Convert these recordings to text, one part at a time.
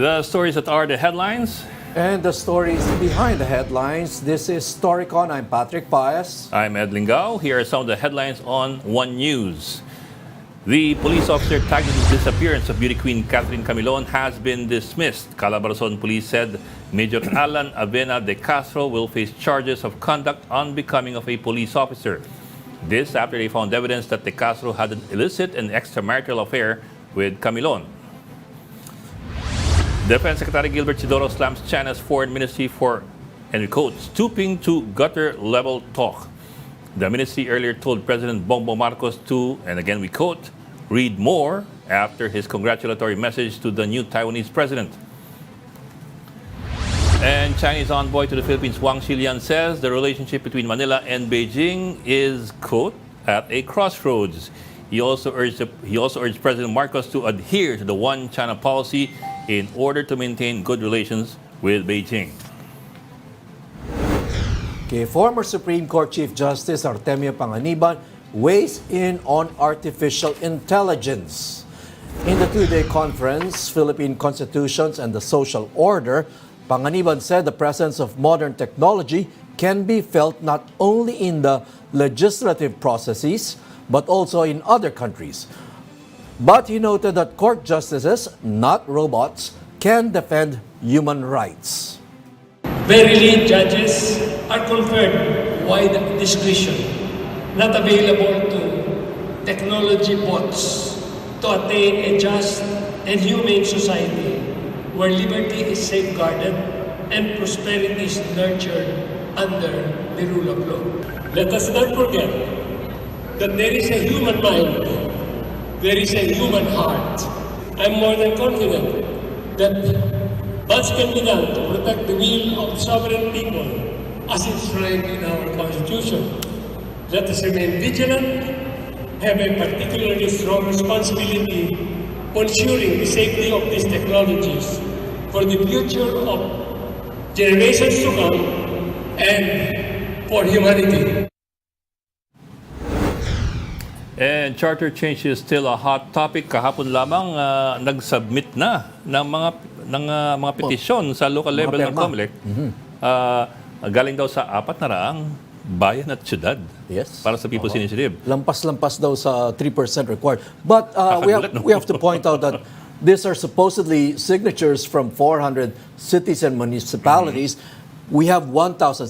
The stories that are the headlines. And the stories behind the headlines. This is Storycon. I'm Patrick Paez. I'm Ed Lingao. Here are some of the headlines on One News. The police officer tagged in the disappearance of beauty queen Catherine Camilon has been dismissed. Calabarzon police said Major Alan Avena de Castro will face charges of conduct unbecoming of a police officer. This after they found evidence that de Castro had an illicit and extramarital affair with Camilon. Defense Secretary Gilbert Sidoro slams China's foreign ministry for, and we quote, stooping to gutter-level talk. The ministry earlier told President Bongbong Marcos to, and again we quote, read more after his congratulatory message to the new Taiwanese president. And Chinese envoy to the Philippines, Wang Xilian, says the relationship between Manila and Beijing is, quote, at a crossroads. He also urged President Marcos to adhere to the One China policy in order to maintain good relations with Beijing. Okay, former Supreme Court Chief Justice Artemio Panganiban weighs in on artificial intelligence. In the two-day conference, Philippine Constitutions and the Social Order, Panganiban said the presence of modern technology can be felt not only in the legislative processes, but also in other countries. But he noted that court justices, not robots, can defend human rights. Verily, judges are conferred wide discretion, not available to technology bots to attain a just and humane society where liberty is safeguarded and prosperity is nurtured under the rule of law. Let us not forget that there is a human mind, there is a human heart. I'm more than confident that much can be done to protect the will of sovereign people as enshrined in our Constitution. Let us remain vigilant, have a particularly strong responsibility for ensuring the safety of these technologies for the future of generations to come and for humanity. And charter change is still a hot topic. Kahapon lamang nag-submit na ng mga petisyon sa local level ng Comelec. Galing daw sa 400 bayan at syudad. Yes. Para sa People's Initiative. Lampas-lampas daw sa 3% required. But we have to point out that these are supposedly signatures from 400 cities and municipalities. We have 1,600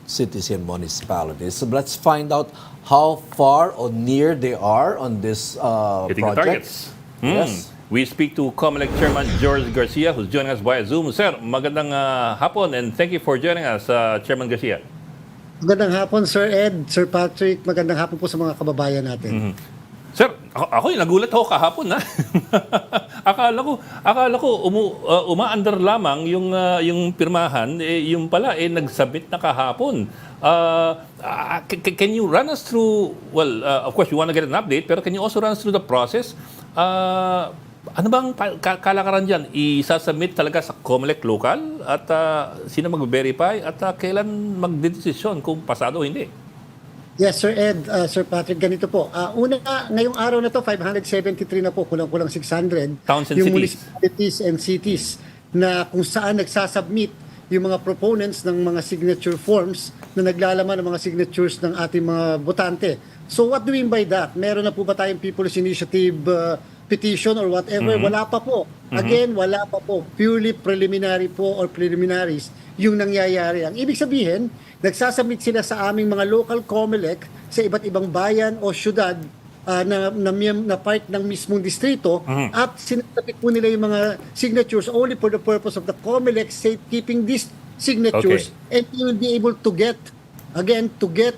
cities and municipalities. So let's find out how far or near they are on this Hitting the project. targets. Yes. We speak to Comelec Chairman George Garcia, who's joining us via Zoom. Sir, magandang hapon and thank you for joining us, Chairman Garcia. Magandang hapon, Sir Ed, Sir Patrick. Magandang hapon po sa mga kababayan natin. Sir, ako nagulat ako kahapon na. akala ko umaandar lamang yung pirmahan, yung pala nagsubmit na kahapon. Can you run us through, well, of course we want to get an update, pero can you also run us through the process? Ano bang kalakaran diyan? Isasubmit talaga sa Comelec local at sino mag-verify at kailan magdedesisyon kung pasado o hindi? Yes, Sir Ed, Sir Patrick, ganito po. Ngayong araw na to 573 na po, kulang-kulang 600. Towns and yung cities. municipalities and cities na kung saan nagsasubmit yung mga proponents ng mga signature forms na naglalaman ng mga signatures ng ating mga botante. So what do we mean by that? Meron na po ba tayong People's Initiative petition or whatever? Wala pa po. Again, wala pa po. Purely preliminary po or preliminaries yung nangyayari. Ang ibig sabihin, nagsasubmit sila sa aming mga local Comelec sa iba't ibang bayan o syudad na part ng mismong distrito at sinasabit po nila yung mga signatures only for the purpose of the Comelec safekeeping these signatures and you will be able to get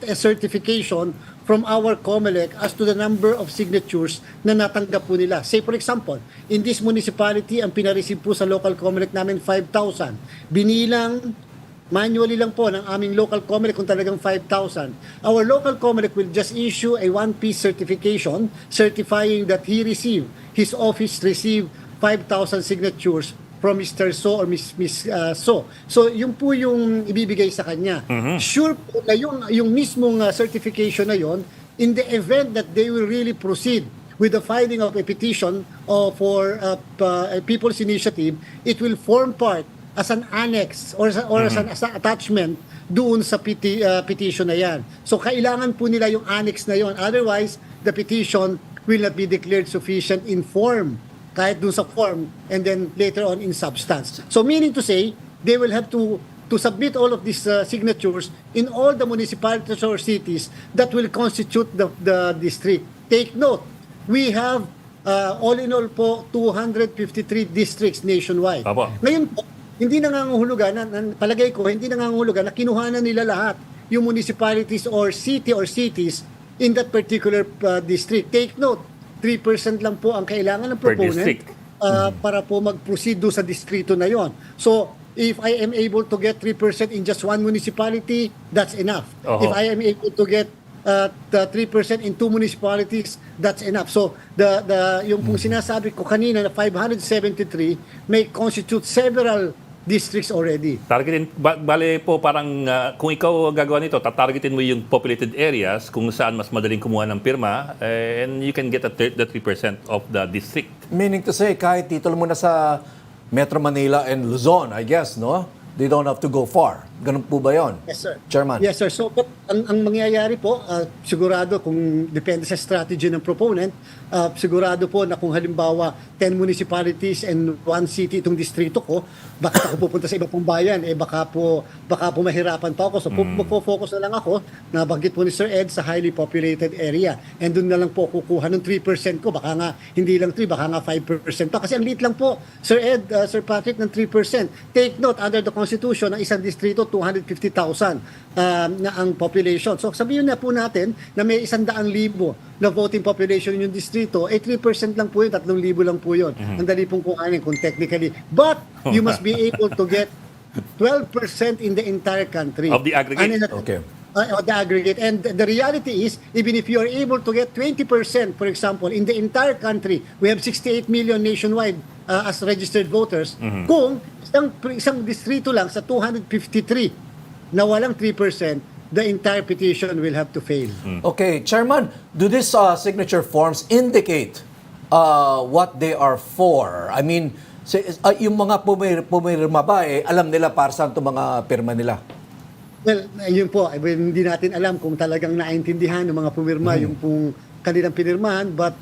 a certification from our Comelec as to the number of signatures na natanggap po nila. Say for example, in this municipality, ang pinareceive po sa local Comelec namin 5,000. Binilang manually lang po ng aming local Comelec kung talagang 5,000. Our local Comelec will just issue a one-piece certification certifying that his office received 5,000 signatures from Mr. So or Miss So. So, yun po yung ibibigay sa kanya. Sure po na yung mismong certification na yon, in the event that they will really proceed with the filing of a petition for a people's initiative, it will form part as an annex or as an attachment doon sa petition na yan. So kailangan po nila yung annex na yon. Otherwise, the petition will not be declared sufficient in form, kahit doon sa form, and then later on in substance. So meaning to say, they will have to submit all of these signatures in all the municipalities or cities that will constitute the district. Take note, we have all in all po 253 districts nationwide. Apo. Ngayon po, hindi nangangahulugan, palagay ko, hindi nangangahulugan na kinuhanan nila lahat yung municipalities or cities in that particular district. Take note, 3% lang po ang kailangan ng proponent para po mag-proceed do sa distrito na yon. So, if I am able to get 3% in just one municipality, that's enough. If I am able to get the 3% in two municipalities, that's enough. So, yung pong sinasabi ko kanina na 573 may constitute several districts already. Targetin, bale po parang kung ikaw gagawa nito, tatargetin mo yung populated areas kung saan mas madaling kumuha ng pirma and you can get the 3% of the district. Meaning to say, kahit titulo mo na sa Metro Manila and Luzon, I guess, no? They don't have to go far. Ganun po ba yun? Yes, sir. Chairman? Yes, sir. So, but ang mangyayari po, sigurado kung depende sa strategy ng proponent, sigurado po na kung halimbawa 10 municipalities and 1 city itong distrito ko, baka ako pupunta sa iba pong bayan, baka po mahirapan pa ako. So, focus na lang ako, nabanggit po ni Sir Ed, sa highly populated area. And doon na lang po kukuha ng 3% ko. Baka nga, hindi lang 3, baka nga 5% pa. Kasi ang liit lang po, Sir Ed, Sir Patrick, ng 3%. Take note, under the Constitution, ng isang distrito, 250,000 na ang population. So sabihin na po natin na may 100,000 na voting population yung distrito, 3% lang po yun, 3,000 lang po yun. Ang dali pong kuhanin kung technically. But you must be able to get 12% in the entire country. Of the aggregate? Okay. Of the aggregate. And the reality is, even if you are able to get 20%, for example, in the entire country, we have 68 million nationwide as registered voters. Kung isang distrito lang sa 253 na walang 3%, the entire petition will have to fail. Okay, Chairman, do these signature forms indicate what they are for? I mean, yung mga pumirma ba, alam nila para saan itong mga pirma nila? Well, yun po, hindi natin alam kung talagang naintindihan ng mga pumirma yung pong kanilang pinirmahan, but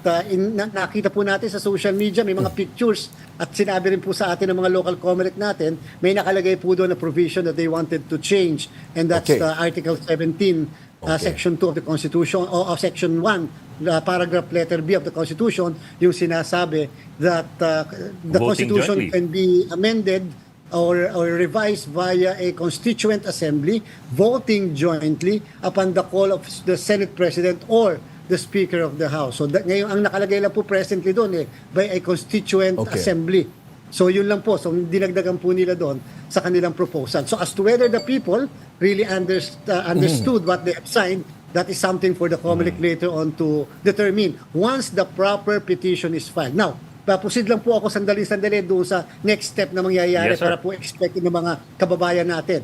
nakita po natin sa social media, may mga pictures at sinabi rin po sa atin ng mga local Comelec natin, may nakalagay po doon na provision that they wanted to change, and that's Article 17, Section 2 of the Constitution, o Section 1, paragraph letter B of the Constitution, yung sinasabi that the Voting Constitution jointly can be amended or revised via a constituent assembly, voting jointly upon the call of the Senate President or the Speaker of the House. So ngayon, ang nakalagay lang po presently doon by a constituent assembly. So yun lang po. So dinagdagan po nila doon sa kanilang proposal. So as to whether the people really understood what they have signed, that is something for the Comelec later on to determine once the proper petition is filed. Now, papusid lang po ako sandali-sandali doon sa next step na mangyayari para po expect ng mga kababayan natin.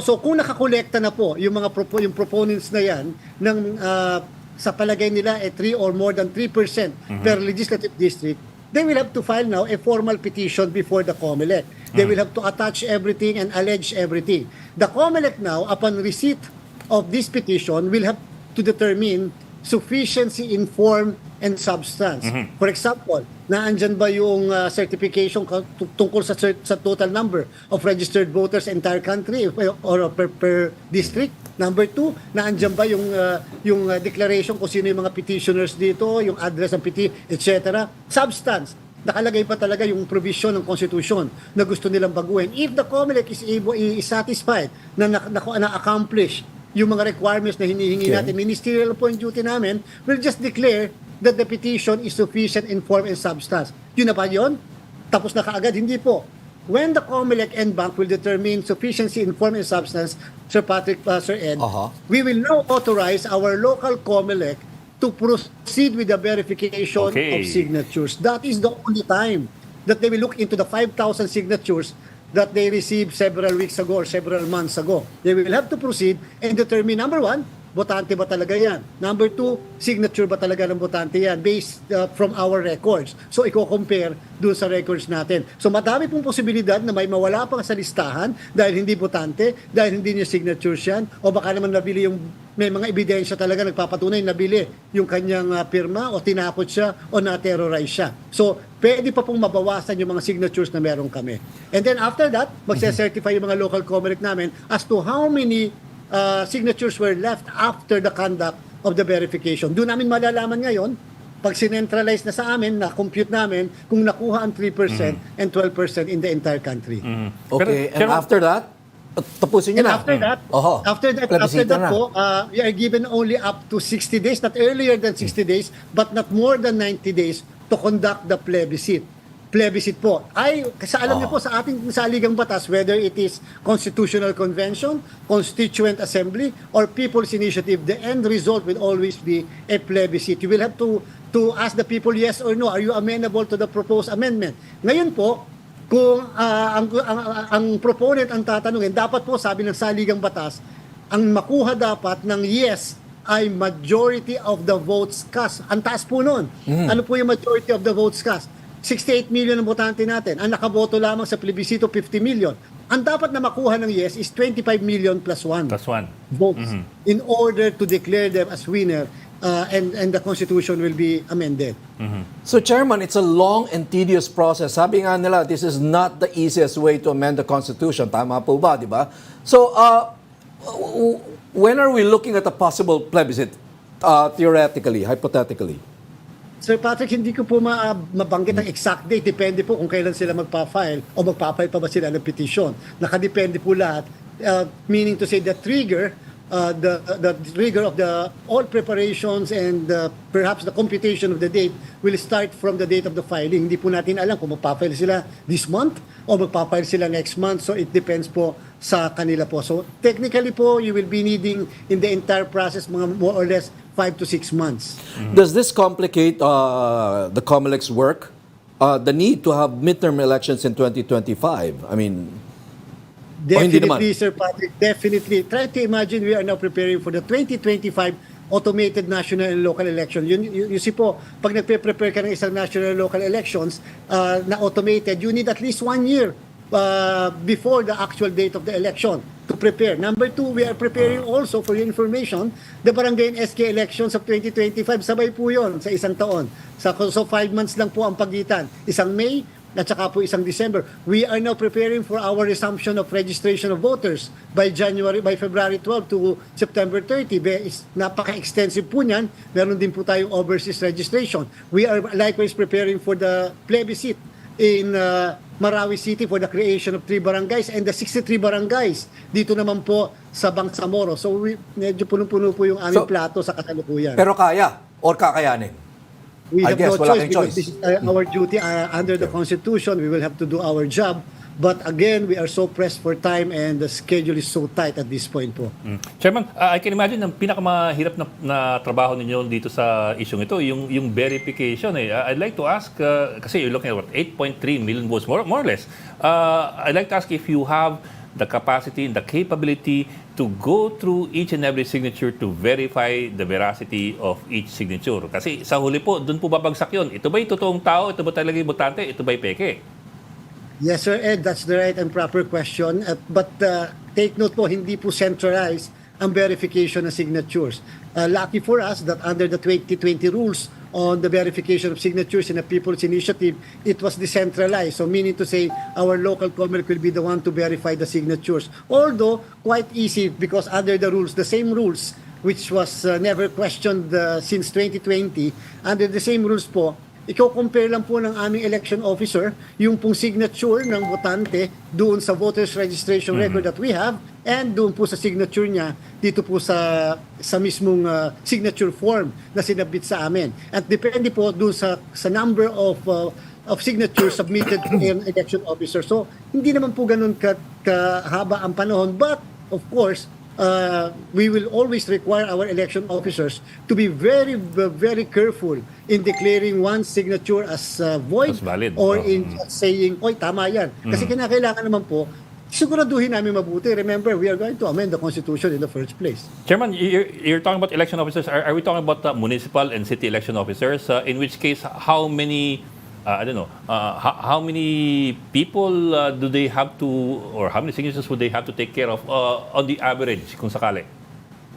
So kung nakakolekta na po yung mga yung proponents na yan ng sa palagay nila 3 or more than 3% per legislative district, they will have to file now a formal petition before the Comelec. They will have to attach everything and allege everything. The Comelec now, upon receipt of this petition, will have to determine sufficiency in form and substance. For example, naandyan ba yung certification tungkol sa total number of registered voters entire country or per district? Number 2, naandyan ba yung declaration kung sino yung mga petitioners dito, yung address ng petition, etc. Substance, nakalagay pa talaga yung provision ng Constitution na gusto nilang baguhin. If the Comelec is satisfied na accomplish yung mga requirements na hinihingi natin, ministerial po yung duty namin, we'll just declare that the petition is sufficient in form and substance. Yun na pa yun? Tapos na kaagad? Hindi po. When the Comelec and Bank will determine sufficiency in form and substance, Sir Patrick, Sir Ed, we will now authorize our local Comelec to proceed with the verification of signatures. That is the only time that they will look into the 5,000 signatures that they received several weeks ago or several months ago. They will have to proceed and determine, number 1, botante ba talaga yan? Number 2, signature ba talaga ng botante yan based from our records. So i-compare doon sa records natin. So madami pong posibilidad na may mawala pa sa listahan dahil hindi botante, dahil hindi niya signatures yan, o baka naman nabili yung may mga ebidensya talaga nagpapatunay nabili yung kanyang pirma o tinakot siya o na-terrorize siya. So, pwede pa pong mabawasan yung mga signatures na meron kami. And then after that, magse-certify yung mga local Comelec namin as to how many signatures were left after the conduct of the verification. Doon namin malalaman ngayon, pag sinentralize na sa amin, na-compute namin, kung nakuha ang 3% and 12% in the entire country. Okay, and Pero- after that, tapusin nyo And na. after that Plebiscito na. po, we are given only up to 60 days, not earlier than 60 days, but not more than 90 days to conduct the plebiscite. Plebiscite po. Kasi alam niyo po sa ating saligang batas, whether it is Constitutional Convention, Constituent Assembly, or People's Initiative, the end result will always be a plebiscite. You will have to ask the people yes or no, are you amenable to the proposed amendment? Ngayon po, kung ang proponent ang tatanungin, dapat po, sabi ng saligang batas, ang makuha dapat ng yes ay majority of the votes cast. Ang taas po nun. Ano po yung majority of the votes cast? 68 million ang botante natin. Ang nakaboto lamang sa plebisito, 50 million. Ang dapat na makuha ng yes is 25 million plus 1 Plus one. votes in order to declare them as winner and the Constitution will be amended. So, Chairman, it's a long and tedious process. Sabi nga nila, this is not the easiest way to amend the Constitution. Tama po ba, di ba? So, when are we looking at a possible plebiscite, theoretically, hypothetically? Sir Patrick, hindi ko po mabanggit ang exact date. Depende po kung kailan sila magpa-file o magpa-file pa ba sila ng petition. Nakadepende po lahat. Meaning to say the trigger, the trigger of the all preparations and perhaps the computation of the date will start from the date of the filing. Hindi po natin alam kung magpa-file sila this month o magpa-file sila next month. So it depends po sa kanila po. So technically po, you will be needing in the entire process mga more or less 5 to 6 months. Does this complicate the Comelec's work? The need to have midterm elections in 2025? I mean, hindi naman? Definitely, Sir Patrick, definitely. Try to imagine we are now preparing for the 2025 automated national and local election. You see po, pag nagpe-prepare ka ng isang national and local elections na automated, you need at least 1 year before the actual date of the election to prepare. Number 2, we are preparing also, for your information, the barangay and SK elections of 2025. Sabay po yun sa isang taon. So 5 months lang po ang pagitan. Isang May, at saka po isang December. We are now preparing for our resumption of registration of voters by February 12 to September 30. Napaka-extensive po niyan. Meron din po tayong overseas registration. We are likewise preparing for the plebiscite in Marawi City for the creation of 3 barangays and the 63 barangays dito naman po sa Bangsamoro. So medyo punong-puno po yung aming plato sa kasalukuyan. Pero kaya or kakayanin? We I have guess no wala choice kang because choice. this is our duty under the Constitution. We will have to do our job. But again, we are so pressed for time and the schedule is so tight at this point po. Chairman, I can imagine ang pinakamahirap na trabaho ninyo dito sa isyong ito, yung verification. I'd like to ask, kasi you're looking at what, 8.3 million votes, more or less. I'd like to ask if you have the capacity and the capability to go through each and every signature to verify the veracity of each signature. Kasi sa huli po, doon po babagsak yun. Ito ba'y totoong tao? Ito ba talaga yung botante? Ito ba'y peke? Yes, Sir Ed, that's the right and proper question. But take note po, hindi po centralized ang verification ng signatures. Lucky for us that under the 2020 rules on the verification of signatures in a People's Initiative, it was decentralized. So meaning to say, our local Comelec will be the one to verify the signatures. Although, quite easy because under the rules, the same rules, which was never questioned since 2020, under the same rules po, i-compare lang po ng aming election officer yung pong signature ng botante doon sa voters registration record that we have and doon po sa signature niya dito po sa mismong signature form na sinabit sa amin. At depende po doon sa number of signatures submitted in election officer. So, hindi naman po ganun kahaba ang panahon. But, of course, we will always require our election officers to be very, very careful in declaring one signature as void As valid. or in saying, oy, tama yan. Kasi kinakailangan naman po, siguraduhin namin mabuti. Remember, we are going to amend the Constitution in the first place. Chairman, you're talking about election officers. Are we talking about municipal and city election officers? In which case, how many, I don't know, how many people do they have to, or how many signatures would they have to take care of on the average, kung sakali?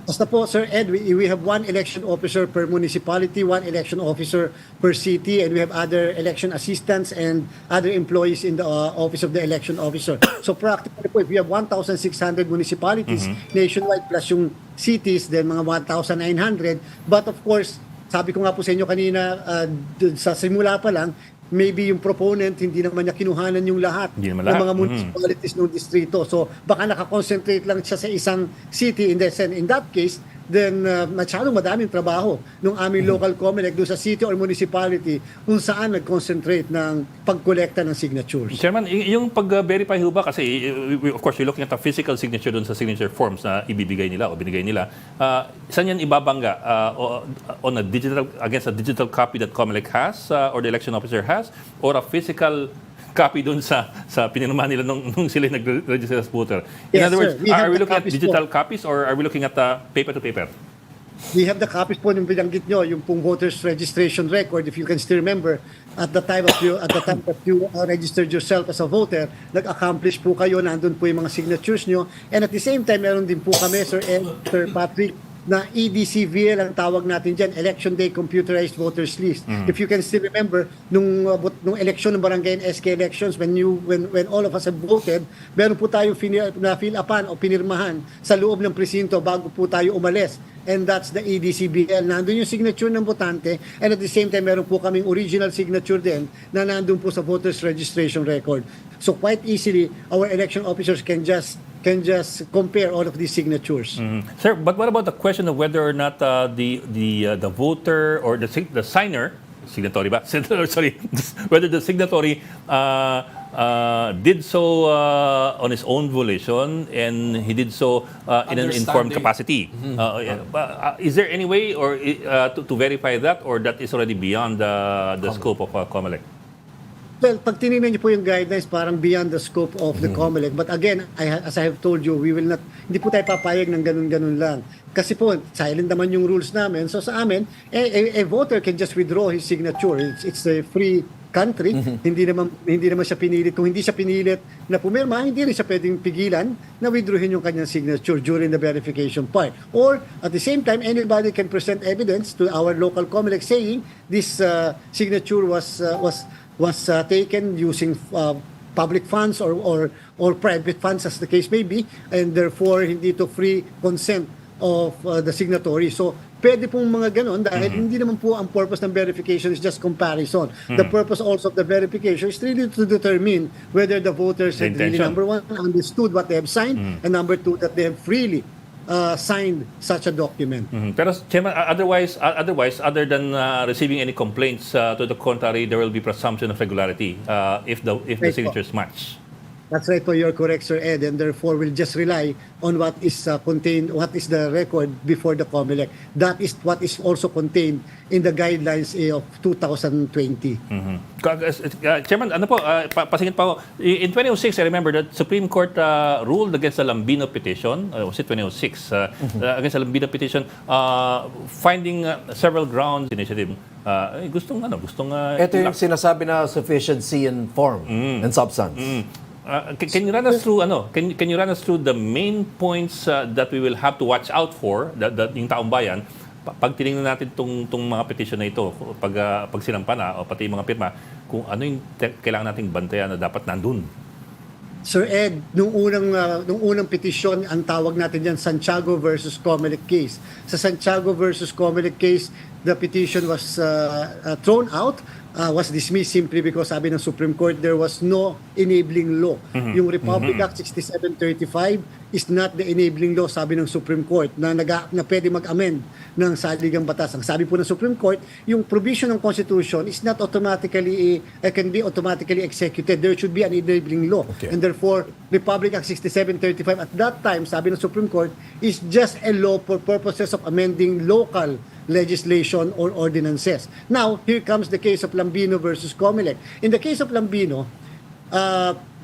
Basta po, Sir Ed, we have one election officer per municipality, one election officer per city, and we have other election assistants and other employees in the office of the election officer. So practically po, if we have 1,600 municipalities nationwide plus yung cities, then mga 1,900. But of course, sabi ko nga po sa inyo kanina, sa simula pa lang, maybe yung proponent, hindi naman niya kinuhanan yung lahat Hindi naman ng lahat. mga municipalities ng distrito. So, baka nakakonsentrate lang siya sa isang city. In that case, then masyadong madaming trabaho ng aming local Comelec doon sa city or municipality kung saan nag-concentrate ng pagkolekta ng signatures. Chairman, yung pag-verify ho ba, kasi of course, you're looking at the physical signature dun sa signature forms na ibibigay nila o binigay nila. Saan yan ibabangga? On a digital, against a digital copy that Comelec has or the election officer has, or a physical copy dun sa pinirmahan nila nung sila nag-register as voter? In Yes, other words, sir. We have are we the looking at copies digital po. copies or are we looking at paper to paper? We have the copies po ng binanggit nyo, yung pong voters registration record. If you can still remember, at the time that you registered yourself as a voter, nag-accomplish po kayo, nandun po yung mga signatures nyo. And at the same time, meron din po kami, Sir Ed, Sir Patrick, na EDCVL ang tawag natin dyan, Election Day Computerized Voters List. If you can still remember, nung election ng barangay and SK elections, when all of us have voted, meron po tayong na-fill upan o pinirmahan sa loob ng presinto bago po tayo umalis. And that's the EDCBL. Nandun yung signature ng botante, and at the same time, meron po kaming original signature din na nandun po sa voters registration record. So quite easily, our election officers can just compare all of these signatures. Sir, but what about the question of whether or not the voter or the signer, signatory ba? Sorry, whether the signatory did so on his own volition and he did so in an informed capacity. Is there any way or to verify that, or that is already beyond the scope of Comelec? Well, pag tinignan niyo po yung guidelines, parang beyond the scope of the Comelec. But again, as I have told you, we will not, hindi po tayo papayag ng ganun-ganun lang. Kasi po, silent naman yung rules namin. So sa amin, a voter can just withdraw his signature. It's a free country. Hindi naman siya pinilit. Kung hindi siya pinilit na pumirma, hindi rin siya pwedeng pigilan na withdrawin yung kanyang signature during the verification part. Or at the same time, anybody can present evidence to our local Comelec saying this signature was taken using public funds or private funds, as the case may be, and therefore hindi to free consent of the signatory. So pwede pong mga ganon dahil hindi naman po ang purpose ng verification is just comparison. The purpose also of the verification is really to determine whether the voters had really, number one, understood what they have signed, and number two, that they have freely signed such a document. Pero Chairman, otherwise, other than receiving any complaints to the contrary, there will be presumption of regularity if the signatures match. That's right po, you're correct, Sir Ed, and therefore we'll just rely on what is contained, what is the record before the Comelec. That is what is also contained in the guidelines of 2020. Chairman, ano po, pasingit pa ako. In 2006, I remember that Supreme Court ruled against the Lambino petition. Was it 2006? Against the Lambino petition, finding several grounds initiative. Gustong Ito yung sinasabi na sufficiency in form and substance. Can you run us through Can you run us through the main points that we will have to watch out for, that yung taong bayan, pag tinignan natin tong mga petition na ito, pag sinampa na o pati yung mga pirma, kung ano yung kailangan nating bantayan na dapat nandun? Sir Ed, nung unang petisyon, ang tawag natin yan, Santiago versus Comelec case. Sa Santiago versus Comelec case, the petition was thrown out, was dismissed simply because sabi ng Supreme Court, there was no enabling law. Yung Republic Act 6735 is not the enabling law, sabi ng Supreme Court, na pwede mag-amend ng saligang batas. Ang sabi po ng Supreme Court, yung provision ng Constitution is not automatically, can be automatically executed. There should be an enabling law. Okay. And therefore, Republic Act 6735 at that time, sabi ng Supreme Court, is just a law for purposes of amending local legislation or ordinances. Now, here comes the case of Lambino versus Comelec. In the case of Lambino,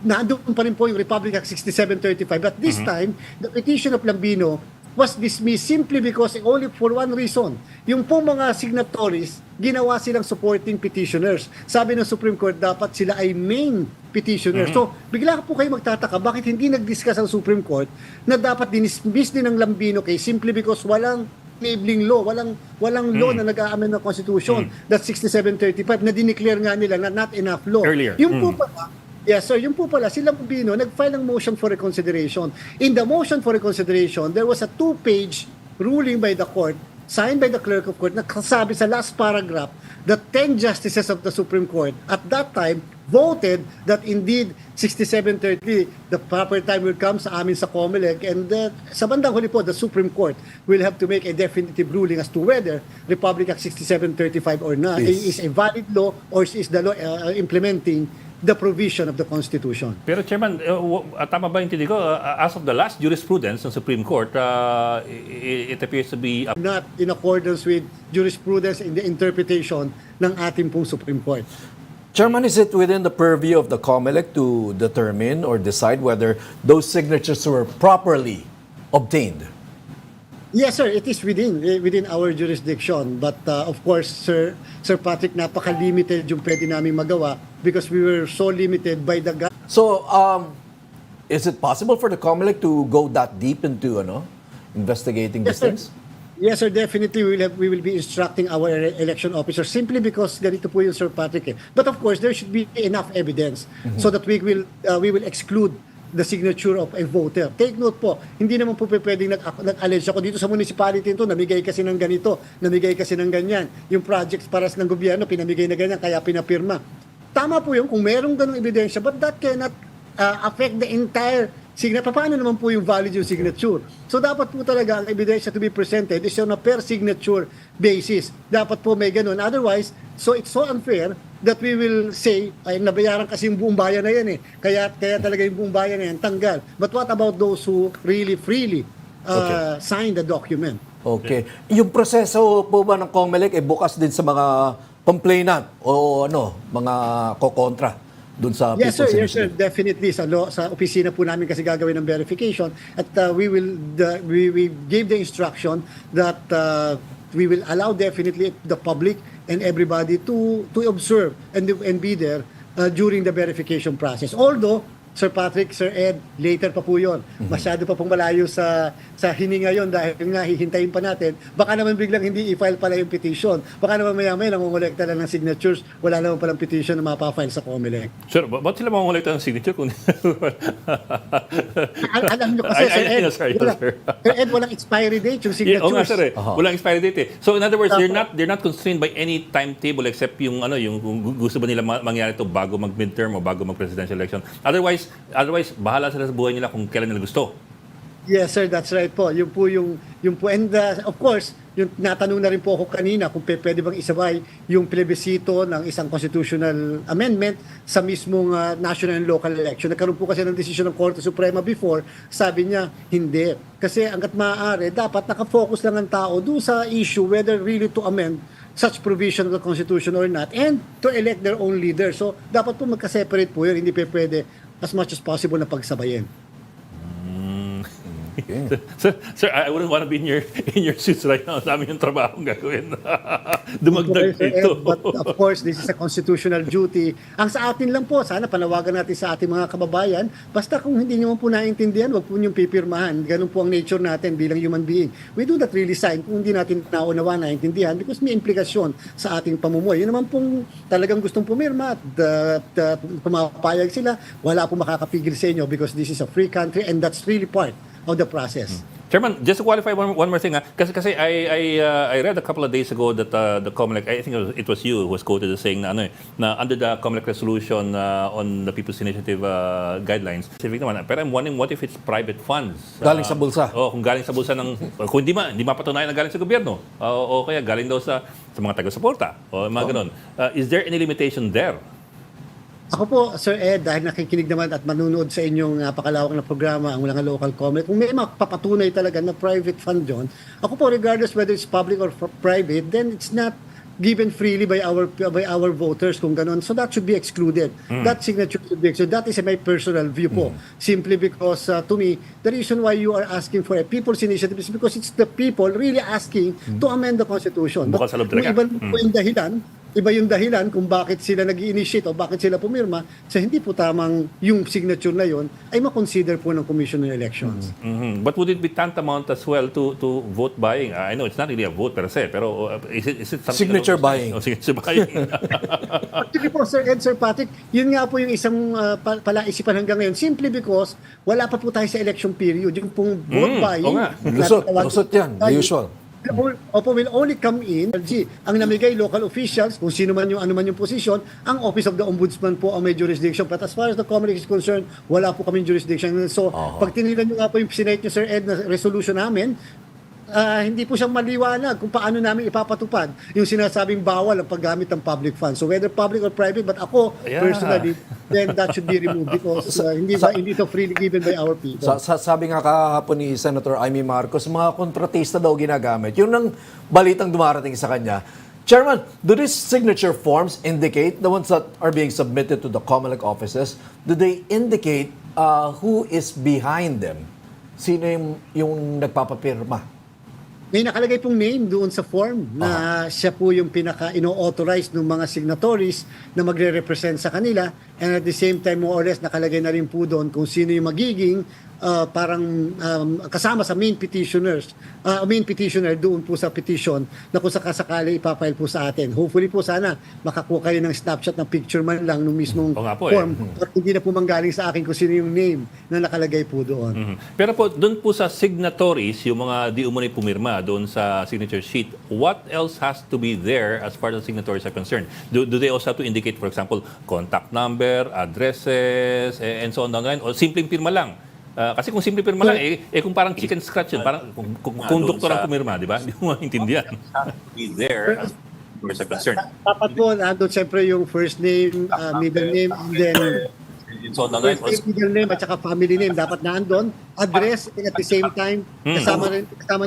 nandun pa rin po yung Republic Act 6735. But this time, the petition of Lambino was dismissed simply because only for one reason. Yung po mga signatories, ginawa silang supporting petitioners. Sabi ng Supreme Court, dapat sila ay main petitioners. So, bigla po kayo magtataka, bakit hindi nag-discuss ang Supreme Court na dapat dinismiss din ng Lambino case simply because walang enabling law, walang law na nag-a-amend ng Constitution. That's 6735 na dineclare nga nila na not enough law. Earlier. Yung po pala, yes, sir. Yung po pala, silang Lambino nag-file ng motion for reconsideration. In the motion for reconsideration, there was a 2-page ruling by the court, signed by the clerk of court, na kasabi sa last paragraph that 10 justices of the Supreme Court at that time voted that indeed 6730, the proper time will come sa amin sa Comelec, and sa bandang huli po, the Supreme Court will have to make a definitive ruling as to whether Republic Act 6735 or not is a valid law or is the law implementing the provision of the Constitution. Pero Chairman, tama ba yung tindi ko? As of the last jurisprudence ng Supreme Court, it appears to be... Not in accordance with jurisprudence in the interpretation ng ating pong Supreme Court. Chairman, is it within the purview of the Comelec to determine or decide whether those signatures were properly obtained? Yes, sir. It is within our jurisdiction. But of course, Sir Patrick, napaka-limited yung pwede namin magawa because we were so limited by the... So, is it possible for the Comelec to go that deep into investigating these Yes, sir. things? Yes, sir. Definitely, we will be instructing our election officers simply because ganito po yung Sir Patrick. But of course, there should be enough evidence so that we will exclude the signature of a voter. Take note po, hindi naman po pwedeng nag-allege ako dito sa municipality ito, namigay kasi ng ganito, namigay kasi ng ganyan. Yung projects para ng gobyerno, pinamigay na ganyan, kaya pinapirma. Tama po yun kung merong ganong ebidensya, but that cannot affect the entire signature. Paano naman po yung valid yung signature? So dapat po talaga ang ebidensya to be presented is on a per signature basis. Dapat po may ganun. Otherwise, so it's so unfair that we will say, ay nabayaran kasi yung buong bayan na yan eh. Kaya talaga yung buong bayan na yan, tanggal. But what about those who really freely sign the document? Okay. Yung proseso po ba ng Comelec bukas din sa mga complainant o mga kokontra dun sa Yes, sir. People's Yes, sir. Initiative? Definitely. Sa opisina po namin kasi gagawin ng verification. At we gave the instruction that we will allow definitely the public and everybody to observe and be there during the verification process. Although, Sir Patrick, Sir Ed, later pa po yun. Masyado pa pong malayo sa hininga yun dahil nga hihintayin pa natin. Baka naman biglang hindi i-file pala yung petition. Baka naman maya-maya nangongolekta lang ng signatures. Wala naman palang petition na mapafile sa Comelec. Sir, ba't sila mangongolekta ng signature kung... Alam nyo kasi, Sir Ed, Sir Ed, walang expiry date yung signatures. Oo nga, sir. Walang expiry date eh. So in other words, they're not constrained by any timetable except yung yung gusto ba nila mangyari ito bago mag-midterm o bago mag-presidential election. Otherwise, bahala sila sa buhay nila kung kailan nila gusto. Yes, sir, that's right po. Yun po. And of course, yung natanong na rin po ako kanina kung pwede bang isabay yung plebisito ng isang constitutional amendment sa mismong national and local election. Nagkaroon po kasi ng desisyon ng Korte Suprema before, sabi niya, hindi. Kasi hanggat maaari, dapat nakafocus lang ang tao doon sa issue whether really to amend such provision of the Constitution or not and to elect their own leader. So, dapat po magka-separate po yun. Hindi pwede as much as possible na pagsabayin. Okay. Sir, I wouldn't want to be in your shoes right now. Dami yung trabaho gagawin. Dumagdag ito. But of course, this is a constitutional duty. Ang sa atin lang po, sana panawagan natin sa ating mga kababayan, basta kung hindi nyo po naiintindihan, wag po niyong pipirmahan. Ganun po ang nature natin bilang human being. We do not really sign kung hindi natin naunawa, naiintindihan because may implikasyon sa ating pamumuhay. Yun naman pong talagang gustong pumirma at pumapayag sila, wala po makakapigil sa inyo because this is a free country and that's really part of the process. Chairman, just to qualify one more thing, kasi I read a couple of days ago that the Comelec, I think it was you who was quoted as saying na under the Comelec resolution on the People's Initiative guidelines, specific naman, pero I'm wondering what if it's private funds? Galing sa bulsa. Kung galing sa bulsa kung hindi mapatunayan na galing sa gobyerno, o kaya galing daw sa mga taga-suporta, o mga ganun. Is there any limitation there? Ako po, Sir Ed, dahil nakikinig naman at manunood sa inyong napakalawak na programa, ang Walang Local Comelec, kung may mapapatunay talaga na private fund yun, ako po, regardless whether it's public or private, then it's not given freely by our voters kung ganon. So that should be excluded. That signature should be excluded. That is my personal view po. Simply because to me, the reason why you are asking for a people's initiative is because it's the people really asking to amend the Constitution. Bukal sa loob talaga. Iba yung dahilan kung bakit sila nag-initiate o bakit sila pumirma sa hindi po tamang yung signature na yon ay makonsider po ng Commission on Elections. But would it be tantamount as well to vote buying? I know it's not really a vote per se, pero is it something Signature along those buying. lines? Oh, signature buying. Actually po, Sir Ed, Sir Patrick, yun nga po yung isang palaisipan hanggang ngayon. Simply because wala pa po tayo sa election period. Yung pong vote buying. oo nga. Lusot yan, the usual. Will only come in. Ang namigay local officials, kung sino man yung ano man yung posisyon, ang Office of the Ombudsman po ang may jurisdiction. But as far as the Comelec is concerned, wala po kaming jurisdiction. So, pag tinignan nyo nga po yung sinate nyo, Sir Ed, na resolution namin, hindi po siyang maliwanag kung paano namin ipapatupad yung sinasabing bawal ang paggamit ng public funds. So whether public or private, but ako personally, then that should be removed because hindi ito freely given by our people. Sabi nga kahapon ni Senator Amy Marcos, mga kontratista daw ginagamit. Yun ang balitang dumarating sa kanya. Chairman, do these signature forms indicate, the ones that are being submitted to the Comelec offices, do they indicate who is behind them? Sino yung nagpapapirma? May nakalagay pong name doon sa form na siya po yung pinaka-ino-authorize ng mga signatories na magre-represent sa kanila, and at the same time more or less nakalagay na rin po doon kung sino yung magiging kasama sa main petitioner doon po sa petition na kung sakasakali ipapile po sa atin. Hopefully po sana makakuha kayo ng snapshot ng picture man lang nung mismong form at hindi na po manggaling sa akin kung sino yung name na nakalagay po doon. Pero po, doon po sa signatories, yung mga di umano'y pumirma doon sa signature sheet, what else has to be there as far as the signatories are concerned? Do they also have to indicate, for example, contact number, addresses, and so on down the line? O simpleng pirma lang? Kasi kung simple pirma lang, kung parang chicken scratch yun, parang kung doktor ang pumirma, di ba? Hindi mo maintindihan. Be there as far as concerned. Dapat po, nandun siyempre yung first name, middle name, and then So, the middle name at saka family name dapat nandun. Address, and at the same time, kasama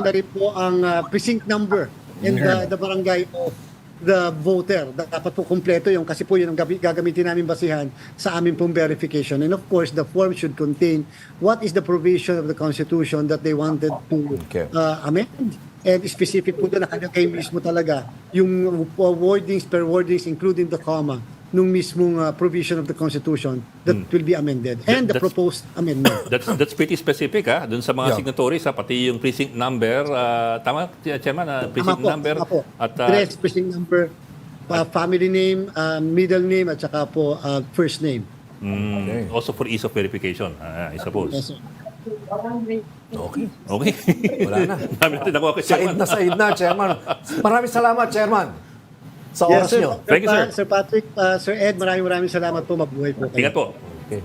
na rin po ang precinct number and the barangay of the voter. Dapat po kumpleto yung kasi po yun ang gagamitin namin basihan sa aming pong verification. And of course, the form should contain what is the provision of the Constitution that they wanted to amend. And specific po doon, nakalagay mismo talaga yung wordings per wordings, including the comma, nung mismong provision of the Constitution that will be amended. And the proposed amendment. That's pretty specific, ha? Doon sa mga signatories, ha? Pati yung precinct number, tama, Chairman, precinct number. At address, precinct number, family name, middle name, at saka po first name. Also for ease of verification, I suppose. Yes, sir. Okay. Okay. Wala na. Dami natin nakuha kay Chairman. Said na, Chairman. Maraming salamat, Chairman, sa oras Yes, sir. nyo. Thank you, sir. Sir Patrick, Sir Ed, maraming salamat po. Mabuhay po kayo. Ingat po. Okay.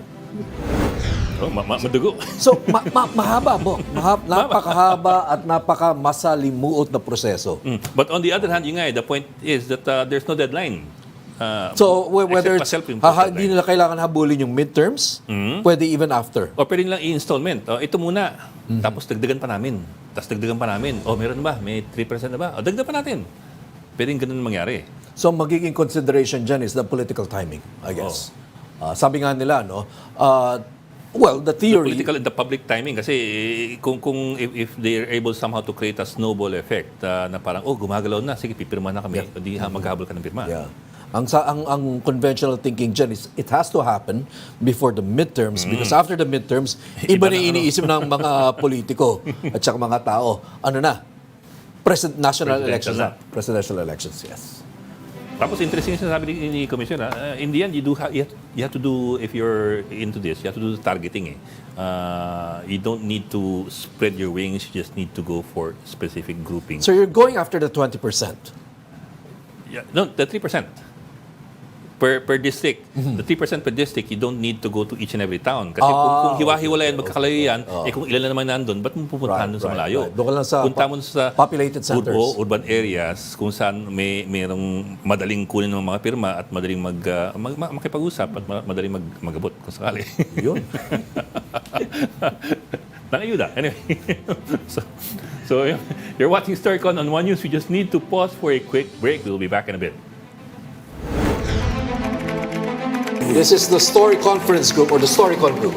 Madugo. So, mahaba po. Napakahaba at napakamasalimuot na proseso. But on the other hand, the point is that there's no deadline. So, whether except it's, pa self-imposed hindi nila kailangan habulin yung midterms, pwede even after. O pwede nilang i-installment. Ito muna. Tapos dagdagan pa namin. Meron ba? May 3% na ba? Dagdagan pa natin. Pwedeng ganun mangyari. So, magiging consideration dyan is the political timing, I guess. Sabi nga nila, no? The theory... Political and the public timing. Kasi if they're able somehow to create a snowball effect na parang, gumagalaw na, sige, pipirma na kami. Hindi maghahabol ka ng pirma. Yeah. Ang conventional thinking dyan is it has to happen before the midterms because after the midterms, iba na iniisip ng mga politiko at saka mga tao. Ano na? National elections na. Presidential elections, yes. Tapos interesting yung sinasabi ni Commissioner, in the end, you have to do, if you're into this, you have to do the targeting. You don't need to spread your wings, you just need to go for specific groupings. So you're going after the 20%? No, the 3%. Per district. The 3% per district, you don't need to go to each and every town. Kasi kung hiwa-hiwalayan, magkakalayo yan, kung ilan na naman nandun, ba't mo pupuntahan doon sa malayo? Doon ka lang sa punta mo sa populated centers. Urban areas kung saan mayroong madaling kunin ng mga pirma at madaling makipag-usap at madaling magabot kung sakali. Yun. Nangayuda. Anyway. So you're watching Storycon on One News. We just need to pause for a quick break. We'll be back in a bit. This is the Story Conference Group or the Storycon Group.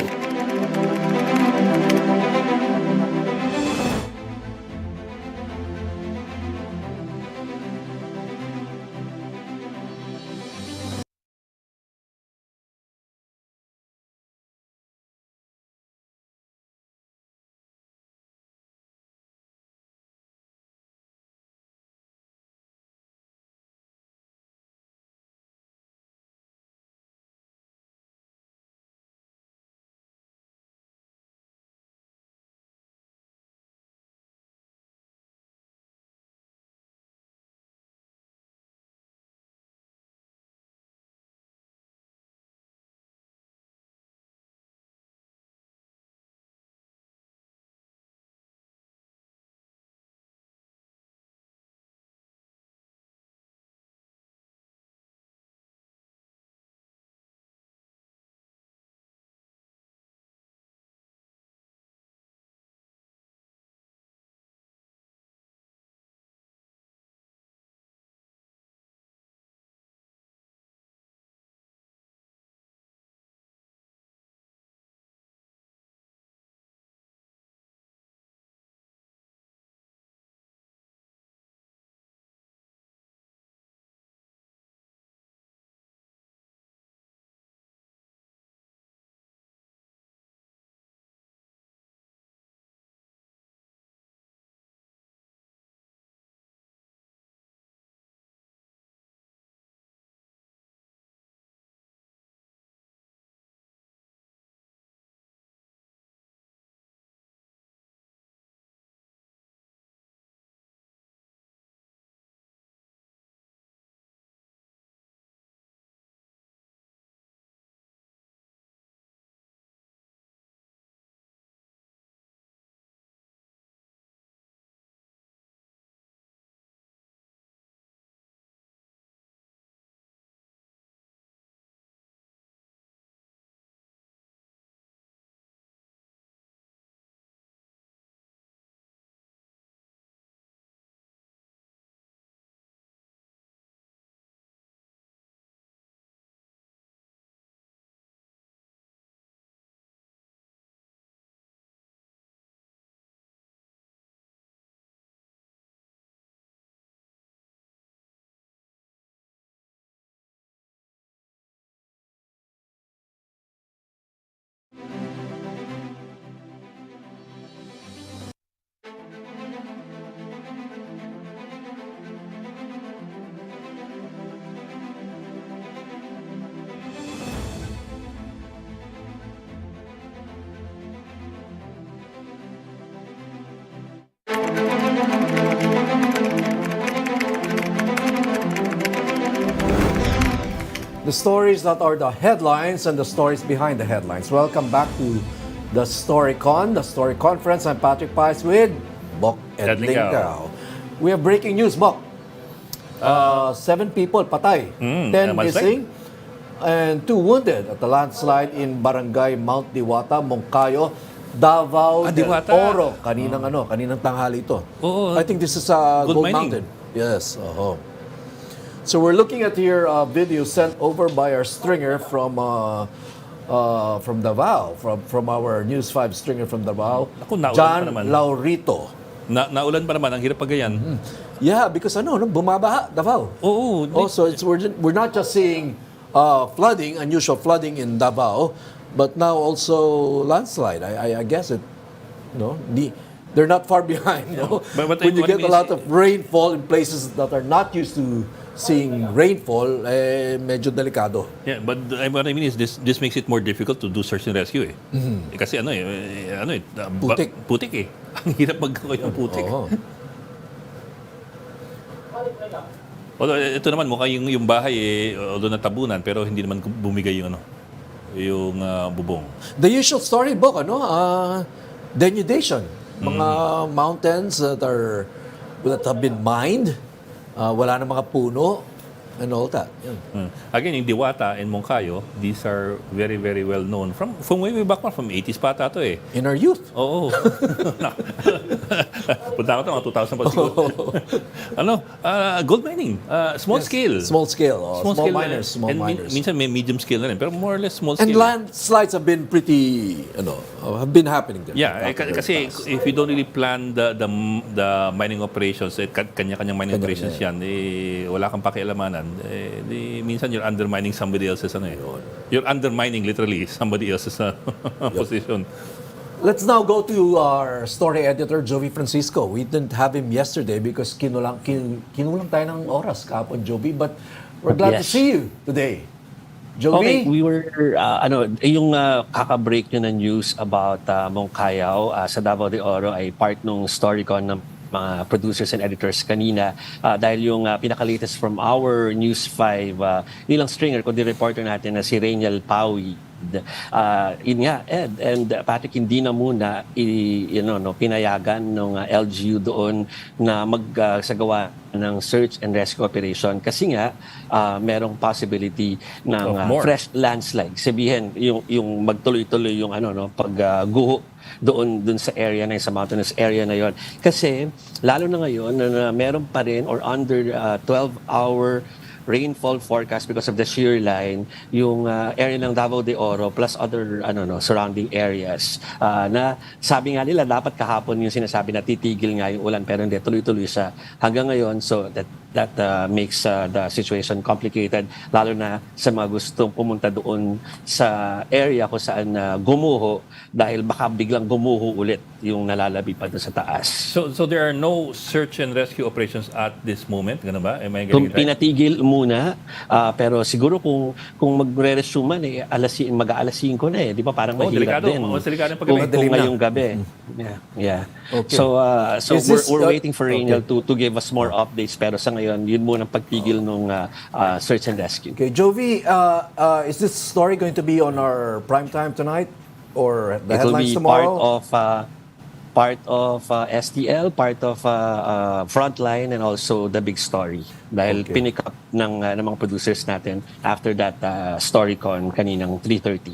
The stories that are the headlines and the stories behind the headlines. Welcome back to the Storycon, the Story Conference. I'm Patrick Paez with Bok At and Lingao. Lingao. We have breaking news, Bok. 7 people patay, 10 missing, and 2 wounded at the landslide in Barangay Mount Diwata, Moncayo, Davao de Diwata. Oro. Kaninang tanghali ito. Oo. I think this is a Gold Gold mining. Mountain. Yes. So we're looking at here video sent over by our stringer from Davao, from our News 5 stringer from Davao, Naku, naulan John pa naman. Laurito. Naulan pa naman, ang hirap pagayan. Yeah, because bumabaha Davao. Oo. Also, we're not just seeing flooding, unusual flooding in Davao, but now also landslide. I guess they're not far behind. No? But When you what I get mean a lot is- of rainfall in places that are not used to seeing rainfall, medyo delikado. Yeah, but what I mean is this makes it more difficult to do search and rescue eh. Eh, kasi Putik. Putik eh. Ang hirap magkakoy ng putik. Oo. Although ito naman mukhang yung bahay although natabunan pero hindi naman bumigay yung bubong. The usual storybook, denudation. Mga mountains that have been mined, wala na mga puno, and all that. Yan. Again, yung Diwata and Moncayo, these are very, very well known. From way back from 80s pa ata to eh. In our youth. Oo. Punta ko ito, mga 2,000 pa siguro. Gold mining, small scale. Small scale. Small scale miners. Small and miners. minsan may medium scale na rin, pero more or less small And scale. landslides have been pretty, have been happening there. Yeah, kasi if you don't really plan the mining operations, kanya-kanyang mining operations yan, wala kang pakialamanan. Minsan you're undermining somebody else's You're undermining literally somebody else's position. Let's now go to our story editor, Jovi Francisco. We didn't have him yesterday because kinulang tayo ng oras kahapon, Jovi. But we're glad to see you today. Jovi? Okay, we were, yung kaka-break nyo na news about Mongkayaw sa Davao de Oro ay part ng Storycon ng mga producers and editors kanina dahil yung pinaka-latest from our News 5, nilang stringer, kundi reporter natin na si Rainiel Paui. Yun nga, Ed and Patrick, hindi na muna pinayagan ng LGU doon na magsagawa ng search and rescue operation kasi nga merong possibility ng fresh landslide. Sabihin, yung magtuloy-tuloy yung pagguho doon sa area na yun, sa mountainous area na yon. Kasi lalo na ngayon na meron pa rin or under 12-hour rainfall forecast because of the shear line, yung area ng Davao de Oro plus other surrounding areas. Na sabi nga nila dapat kahapon yung sinasabi na titigil nga yung ulan pero hindi, tuloy-tuloy siya hanggang ngayon. So that makes the situation complicated lalo na sa mga gustong pumunta doon sa area kung saan gumuho dahil baka biglang gumuho ulit yung nalalabi pa doon sa taas. So there are no search and rescue operations at this moment, gano'n ba? Am I getting it right? Pinatigil muna, pero siguro kung magre-resume mag-aalas 5 na di ba parang mahirap delikado. din. Delikado yung Kung paggabi. ngayong gabi. Yeah. Okay. So Is this, we're waiting for Rainiel to give us more updates pero sa ngayon yun muna ang pagtigil ng search and rescue. Okay, Jovi, is this story going to be on our prime time tonight or the It will headlines be tomorrow? part of STL, part of Frontline, and also the big story. Dahil pinick up ng mga producers natin after that Storycon kaninang 3:30.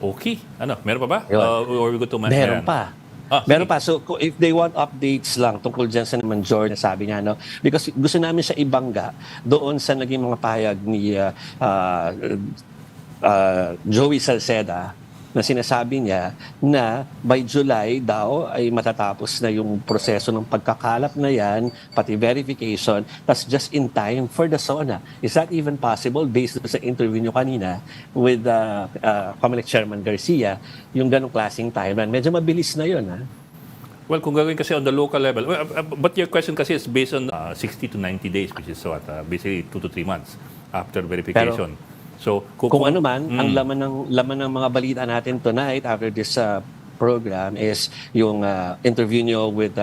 Okay. Meron pa ba? Yun. Or we go to Meron pa. Meron pa. So, if they want updates lang tungkol dyan sa naman George, sabi niya, because gusto namin siya ibangga doon sa naging mga pahayag ni Joey Salceda na sinasabi niya na by July daw ay matatapos na yung proseso ng pagkakalap na yan, pati verification, tas just in time for the SONA. Is that even possible based sa interview niyo kanina with Comelec Chairman Garcia, yung ganong klaseng timeline? Medyo mabilis na yun, ha? Well, kung gagawin kasi on the local level, but your question kasi is based on 60 to 90 days, which is basically 2 to 3 months after verification. So, kung ano man, ang laman ng mga balita natin tonight after this program is yung interview nyo with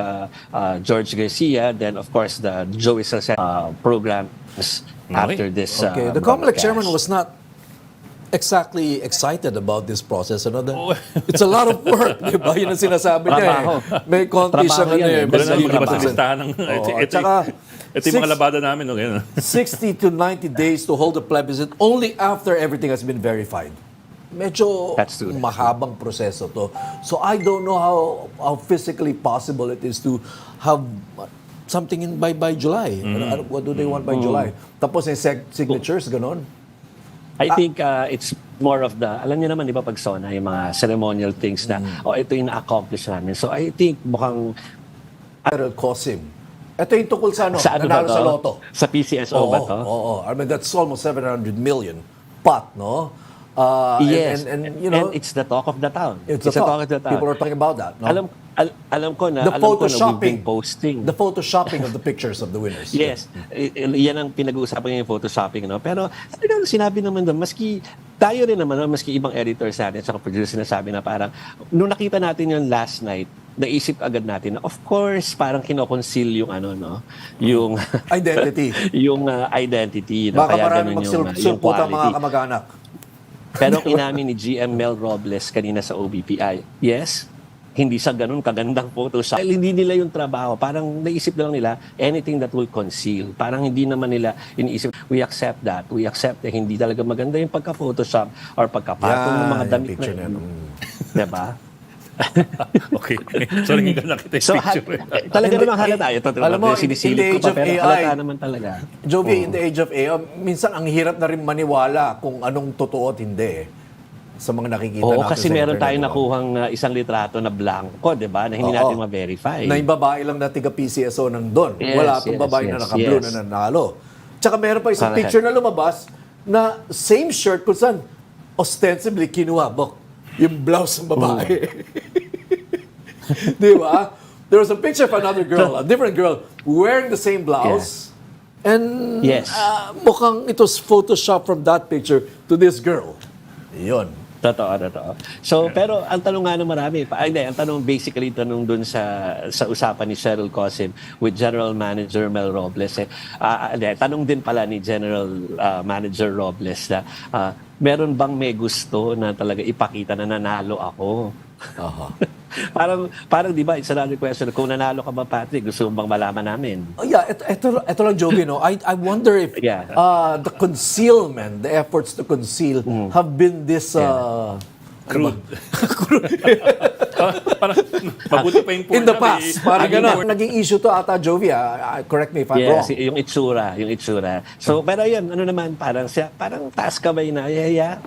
George Garcia, then of course the Joey Salceda programs after this. Okay, the Comelec chairman was not exactly excited about this process. It's a lot of work, di ba? Yun ang sinasabi niya. May konti siyang Wala na maglabas ng listahan ng... Ito yung mga labada namin. 60 to 90 days to hold a plebiscite only after everything has been verified. Medyo mahabang proseso to. So I don't know how physically possible it is to have something by July. What do they want by July? Tapos yung signatures, ganon. I think it's more of the, alam niyo naman, di ba, pag SONA, yung mga ceremonial things na, ito yung na-accomplish namin. So I think mukhang... It'll cost him. Ito yung tukol sa nanalo sa loto. Sa PCSO ba to? Oo. I mean, that's almost 700 million pot, no? Yes. And it's the talk of the town. It's the talk of the town. People are talking about that, no? Alam ko na we've been posting. The photoshopping of the pictures of the winners. Yes. Yan ang pinag-uusapan ngayon, yung photoshopping. Pero sinabi naman doon, maski tayo rin naman, maski ibang editors natin at producers sinasabi na parang, nung nakita natin yung last night, naisip agad natin na, of course, parang kinoconceal yung yung identity. yung identity. Baka Kaya maraming ganun yung magsulpot ang mga quality. kamag-anak. Pero inamin ni GM Mel Robles kanina sa OBPI, yes, hindi sa ganun kagandang Photoshop. Hindi nila yung trabaho. Parang naisip na lang nila anything that will conceal. Parang hindi naman nila iniisip, we accept that. We accept na hindi talaga maganda yung pagka-Photoshop or pagkapatong ng mga damit na yun. Diba? Okay. Sorry, hindi na nakita yung So, picture. talaga namang halata. Ito, Alam mo, sinisilip in the ko age pa, of pero AI, halata naman talaga. Jovi, in the age of AI, minsan ang hirap na rin maniwala kung anong totoo at hindi sa mga nakikita Oo, natin kasi sa meron internet, tayong di ba? nakuhang isang litrato na blanco, di ba? Na hindi Oo. natin ma-verify. Na yung babae lang na tiga PCSO nandun. Yes, Wala itong yes, babae na yes, naka-blue yes. na nanalo. Tsaka meron pa isang Correct. picture na lumabas na same shirt kung saan ostensibly kinuwabok yung blouse ng babae. Di ba? There was a picture of another girl, a different girl, wearing the same blouse. And Yes. mukhang it was Photoshop from that picture to this girl. Yun. Totoo. So, pero ang tanong nga ng marami, hindi, ang tanong basically tanong dun sa usapan ni Cheryl Cosim with General Manager Mel Robles. Tanong din pala ni General Manager Robles na meron bang may gusto na talaga ipakita na nanalo ako? Aha. parang di ba, it's another question. Kung nanalo ka ba, Patrick, gusto mo bang malaman namin? Oh, yeah, ito lang, Joby, no? I wonder if Yeah. the concealment, the efforts to conceal have been this Crude. Parang mabuti pa yung in the Purna, past. Parang Aging gano'n. Naging issue to ata, Joby. Correct me if I'm wrong. Yes, yung itsura. So, pero yun, ano naman, parang taas kamay na,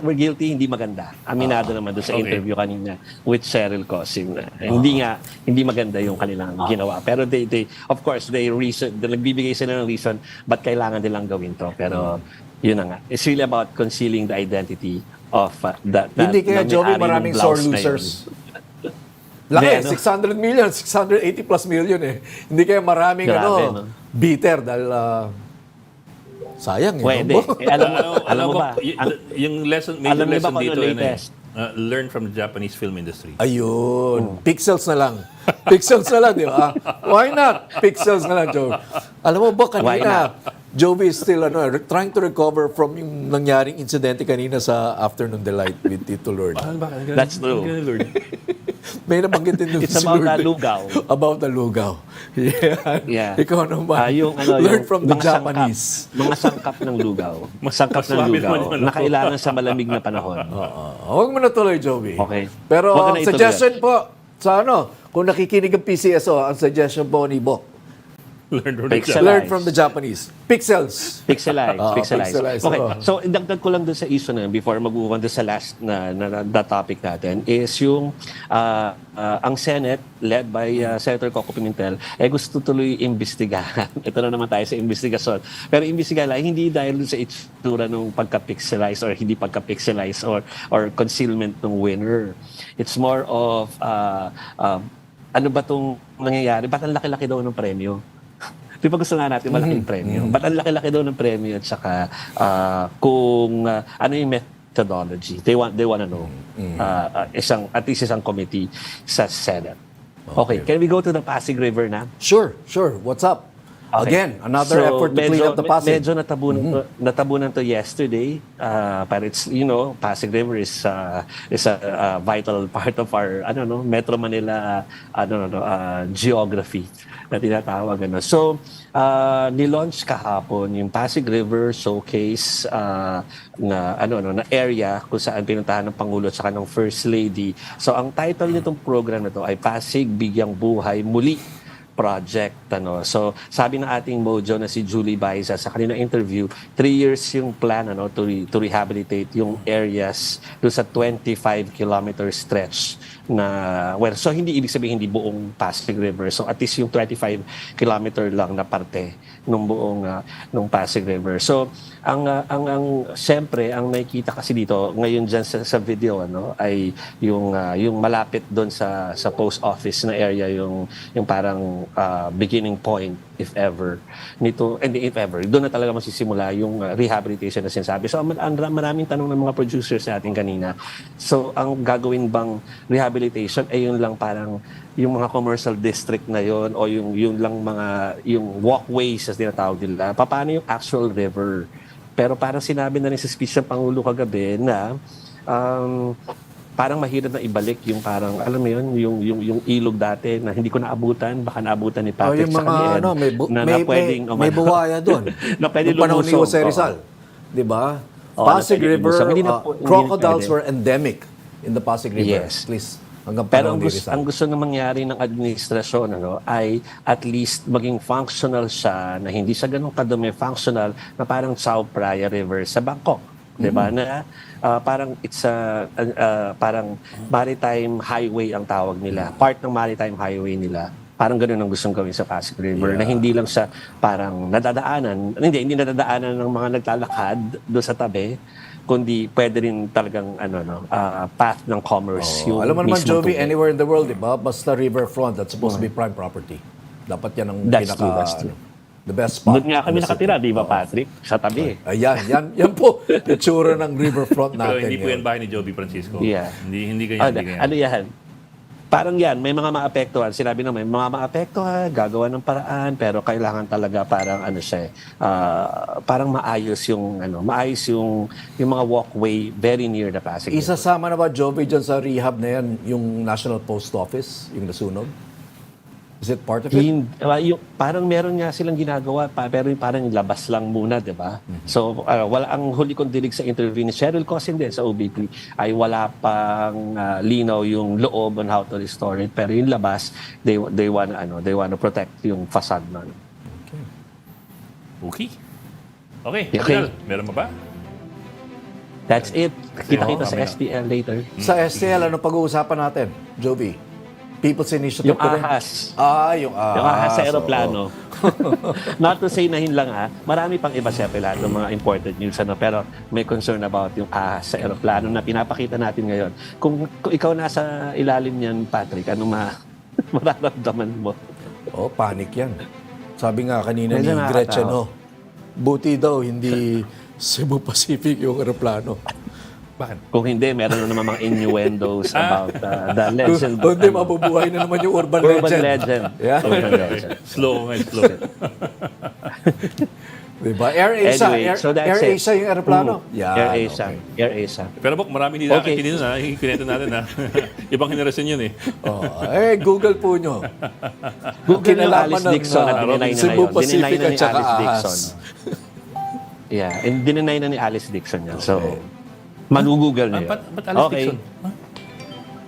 we're guilty, hindi maganda. Aminado naman doon sa okay. interview kanina with Cheryl Cosim na hindi maganda yung kanilang ginawa. Pero they of course, nagbibigay sila ng reason ba't kailangan nilang gawin to. Pero, yun na nga. It's really about concealing the identity of Hindi kaya, Joby, may-ari ng maraming blouse sore na yun. losers. Laki, Hindi, ano? 600 million, 680 plus million eh. Hindi kaya maraming Grabe, no? bitter dahil sayang eh. Pwede. no? Alam mo ba? Yung lesson, major Alam niyo ba lesson kung ano dito, latest? learn from the Japanese film industry. Ayun. Pixels na lang. Pixels na lang, di ba? Why not? Pixels na lang, Joby. Alam mo ba, Why kanina, Joby is still trying to recover from yung nangyaring insidente kanina sa Afternoon Delight with Tito Lord. That's true. May nabanggit din doon It's about the lugaw. About the lugaw. Yeah. Ikaw naman. yung Learn from the mga Japanese. Mga sangkap ng lugaw. Sangkap mas ng swabe lugaw. naman yun. Na kailangan sa malamig na panahon. Huwag mo na tuloy, Joby. Okay. Pero Huwag ka na ituloy. suggestion po, sa kung nakikinig ang PCSO, ang suggestion po ni Bok, Pixel. learn from the Japanese. Pixels. Pixelize. Pixelize, Okay, oo. so idagdag ko lang dun sa issue na yun before mag-move on dun sa last na topic natin is yung ang Senate led by Senator Coco Pimentel gusto tuloy imbestigahan. Ito na naman tayo sa investigasyon. Pero imbestigahan lang, hindi dahil dun sa itsura ng pagka-pixelize or hindi pagka-pixelize or concealment ng winner. It's more of ano ba itong nangyayari? Ba't ang laki-laki daw ng premyo? Di ba gusto nga natin malaking premyo? Ba't ang laki-laki daw ng premyo at saka kung ano yung methodology? They want to know. At least isang committee sa Senate. Okay, can we go to the Pasig River na? Sure. What's up? Okay. Again, another effort to clean up the Pasig. Medyo natabunan to yesterday. But it's, Pasig River is a vital part of our Metro Manila geography na tinatawag. So, ni-launch kahapon yung Pasig River Showcase na area kung saan pinuntahan ng Pangulo at saka ng First Lady. So, ang title nitong program na to ay Pasig Bigyang Buhay Muli project. So, sabi ng ating mojo na si Julie Baiza sa kanilang interview, 3 years yung plan to rehabilitate yung areas doon sa 25-kilometer stretch na, so hindi ibig sabihin hindi buong Pasig River. So, at least yung 25-kilometer lang na parte ng buong ng Pasig River. So, siyempre, ang nakikita kasi dito, ngayon dyan sa video, ay yung malapit doon sa post office na area, yung parang beginning point, if ever, doon na talaga masisimula yung rehabilitation na sinasabi. So, maraming tanong ng mga producers natin kanina. So, ang gagawin bang rehabilitation ay yun lang parang yung mga commercial district na yon o yung walkways as tinatawag nila. Paano yung actual river? Pero parang sinabi na rin sa speech ng Pangulo kagabi na parang mahirap na ibalik yung parang, alam mo yun, yung ilog dati na hindi ko naabutan, baka naabutan ni Patrick yung sa mga, pwedeng, may buwaya doon. na pwede Yung panahon ni lumusong. Jose Rizal. Di ba? Oo, Pasig na pwede River, lumusong. Hindi na crocodiles pwede. were endemic in the Pasig River. Yes. Please hanggang Pero panahon ni Rizal. ang gusto na mangyari ng administrasyon ay at least maging functional siya, na hindi siya ganun kadumi, functional na parang Chao Phraya River sa Bangkok. 'Di ba? Na parang it's parang maritime highway ang tawag nila. Part ng maritime highway nila. Parang ganoon ang gustong gawin sa Pasig River, na hindi lang siya parang hindi nadadaanan ng mga naglalakad doon sa tabi, kundi pwede rin talagang path ng commerce. Yung Alam mo naman, mismong Jovi, tubig. anywhere in the world, di ba? Basta riverfront, that's supposed to be prime property. Dapat yan ang That's pinaka, true, that's true. the best spot. Doon nga kami in the nakatira, city. di ba, Patrick? Sa tabi. Ayan, yan po. Itsura ng riverfront Pero natin. hindi po yan yun. bahay ni Joby Francisco. Yeah. Hindi ganyan, hindi ganyan. Ano yan? Parang yan, may mga maapektuhan. Sinabi naman, may mga maapektuhan, gagawa ng paraan, pero kailangan talaga parang parang maayos yung mga walkway very near the Pasig. Isasama na ba, Jovi, dyan sa rehab na yan, yung National Post Office, yung nasunog? Is it part of it? Parang meron nga silang ginagawa, pero parang labas lang muna, di ba? So, wala, ang huli kong dinig sa interview ni Cheryl Cosin din sa OBP ay wala pang linaw yung loob on how to restore it. Pero yung labas, they wanna protect yung facade na. Okay. Okay. Okay. Rizal, meron pa ba? That's it. Kita-kita sa kami na. STL later. Sa STL, ano pag-uusapan natin, Jovi? People's Initiative Yung pa rin? ahas. Yung ahas. Yung ahas sa oo. aeroplano. Not to say na yun lang marami pang iba siyempre lahat ng mga important news pero may concern about yung ahas sa aeroplano na pinapakita natin ngayon. Kung ikaw nasa ilalim niyan, Patrick, ano mararamdaman mo? Panic yan. Sabi nga kanina Medyo ni Gretchen, nakakatawa. buti daw hindi Cebu Pacific yung aeroplano. Bakit? Kung hindi, meron na naman mga innuendos about the legend. Hindi, mabubuhay na naman yung urban legend. Yeah. Urban legend. Slow nga, slow. Diba? AirAsia. Anyway, so that's AirAsia yung aeroplano? Air Asia. Air Asia. Pero Bok, marami hindi Okay. nakakinin na. Ikinento natin na. Ibang henerasyon yun eh. Google po nyo. Google yung Kinalaman Alice ng, Dixon at dinenay na Cebu ngayon. Dinenay Pacific na at ni saka Alice ahas. Dixon. Yeah, and dinenay na ni Alice Dixon yan. So, manugugol na yun. Ba't Alice Dixon?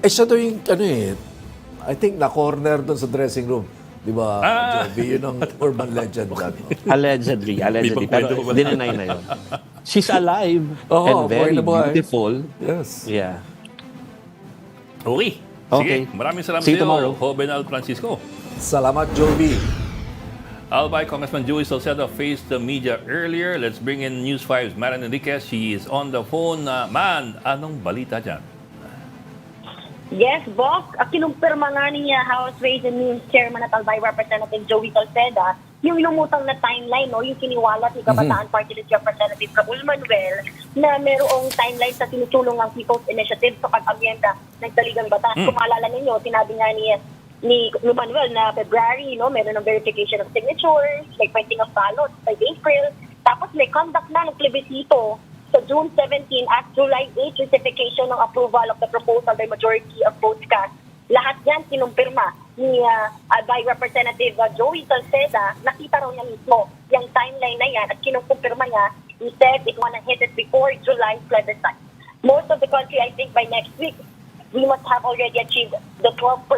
Siya to yung, I think na-corner doon sa dressing room. Di ba, Joby? Yun ang urban legend. Allegedly. Ibang Pero kwento ko ba? dinenay na yun. She's alive Oo, and buhay very na buhay. beautiful. Yes. Yeah. Okay. Okay. Sige, maraming salamat See you sa iyo, tomorrow. Jovenal Francisco. Salamat, Joby. Albay Congressman Joey Salcedo faced the media earlier. Let's bring in News 5's Maran Enriquez. She is on the phone. Man, anong balita dyan? Yes, Boss. Kinumpirma nga ni House Ways and Means Chairman at Albay Representative Joey Salceda yung lumutang na timeline, yung kiniwalat ni Kabataan Party List Representative Raul Manuel na merong timeline sa tinutulong ng People's Initiative sa pag-amyenda ng Daligang Batas. Kung maalala ninyo, sinabi nga ni Manuel na February, meron ng verification of signatures, may printing of ballots by April, tapos may conduct na ng plebiscito sa June 17 at July 8 certification ng approval of the proposal by majority of votes cast. Lahat yan kinumpirma ni by Representative Joey Salceda. Nakita raw niya mismo yung timeline na yan at kinumpirma niya. He said it wanna hit it before July plebiscite. Most of the country, I think by next week, we must have already achieved the 12%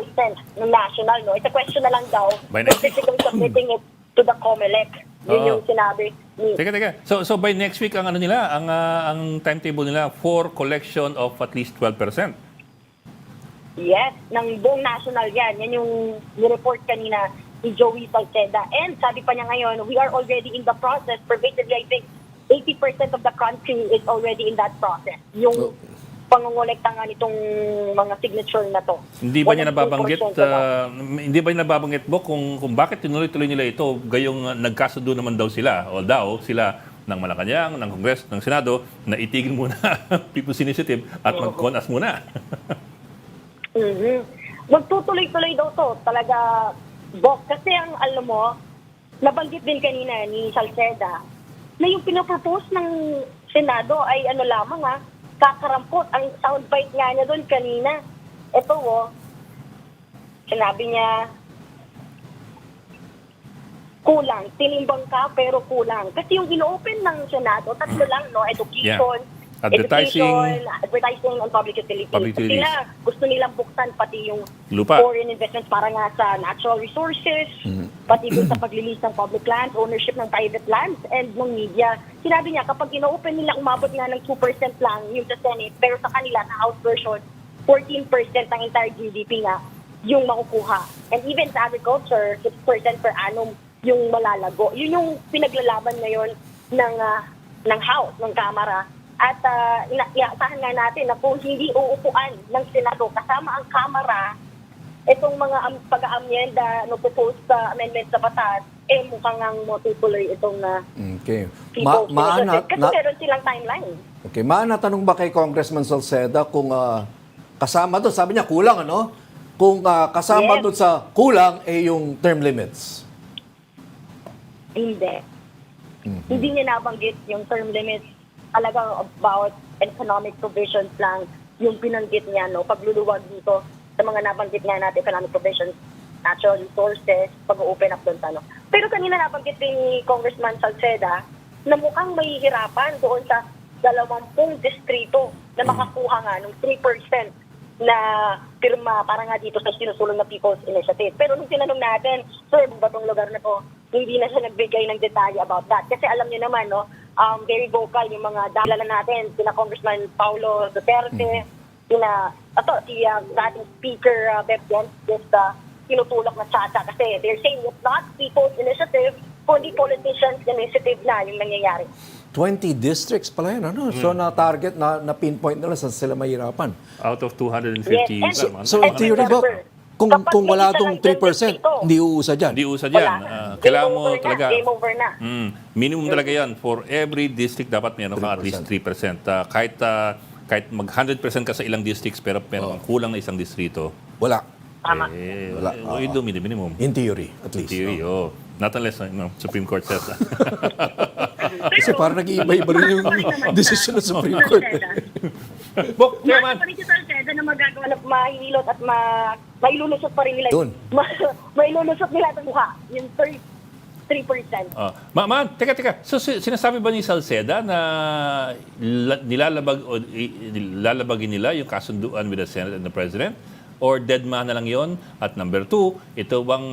ng national. It's a question na lang daw. By next week. Specifically submitting it to the Comelec. Yun yung sinabi ni Teka. So by next week ang nila, ang timetable nila for collection of at least 12%. Yes, ng buong national yan. Yan yung report kanina ni Joey Salceda. And sabi pa niya ngayon, we are already in the process. Pervasively, I think 80% of the country is already in that process. Yung pangungulekta nga nitong mga signature na to. Hindi ba niya nababanggit, 102% hindi ba niya nababanggit, Bok, kung bakit tinuloy-tuloy nila ito, gayong nagkasundo naman daw sila, o daw sila ng Malacanang, ng Kongreso, ng Senado, na itigil muna People's Initiative at mag-conas muna. Magtutuloy-tuloy daw to. Talaga, Bok. Kasi ang alam mo, nabanggit din kanina ni Salceda na yung pinapropose ng Senado ay lamang kakarampot. Ang soundbite nga niya doon kanina. Ito sinabi niya, kulang. Tinimbang ka pero kulang. Kasi yung ino-open ng Senado, tatlo lang, education, Advertising. advertising and public utilities. Public utilities. Sila, gusto nilang buksan pati yung Lupa. foreign investments para nga sa natural resources, pati dun sa paglilis ng public lands, ownership ng private lands, and ng media. Sinabi niya, kapag ino-open nila, umabot nga ng 2% lang yung sa Senate, pero sa kanila, sa House version, 14% ng entire GDP nga yung makukuha. And even sa agriculture, 6% per annum yung malalago. Yun yung pinaglalaban ngayon ng House, ng Kamara. At iaasahan nga natin na kung hindi uupuan ng Senado kasama ang Kamara, itong mga pag-aamyenda, proposed amendment sa batas, mukhang ang matutuloy itong Okay. people's initiative. Kasi meron silang timeline. Okay, natanong ba kay Congressman Salceda kung kasama doon, sabi niya kulang kung kasama Yes. doon sa kulang yung term limits? Hindi. Hindi niya nabanggit yung term limits. Talagang about economic provisions lang yung pinanggit niya, pagluluwag dito sa mga nabanggit nga natin, economic provisions, natural resources, pag-open up doon sa Pero kanina nabanggit din ni Congressman Salceda na mukhang mahihirapan doon sa 20 distrito na makakuha nga ng 3% na pirma para nga dito sa sinusulong na People's Initiative. Pero nung tinanong natin, sir, ba itong lugar na to, hindi na siya nagbigay ng detalye about that. Kasi alam niyo naman, very vocal yung mga dalala natin, sina Congressman Paulo Duterte, si dating Speaker Beb Diaz, tinutulak na tsatsa kasi they're saying it's not People's Initiative, kundi politicians' initiative na yung nangyayari. 20 districts pala yun, So na-target, na-pinpoint nila saan sila mahirapan. Out of 250. Yes. So in theory ba, kung wala tong 3%, hindi uusa dyan? Hindi usa dyan. Kailangan mo talaga. Game over na. Minimum talaga yan. For every district, dapat meron ka at least 3%. Kahit mag 100% ka sa ilang districts, pero meron kang kulang na isang distrito. Wala. Tama. Wala. You do minimum. In theory, at least. Theory, not unless Supreme Court says that. Kasi parang nag-iiba-iba rin yung decision ng Supreme Court. Bok, Nasa naman. pa rin si Salceda na magagawa na mahihilot at mailulusot pa rin nila. Doon. Mailulusot nila sa mukha. Yung 3%. Teka. So sinasabi ba ni Salceda na nilalabagin nila yung kasunduan with the Senate and the President? Or dead man na lang yon? At number 2, ito bang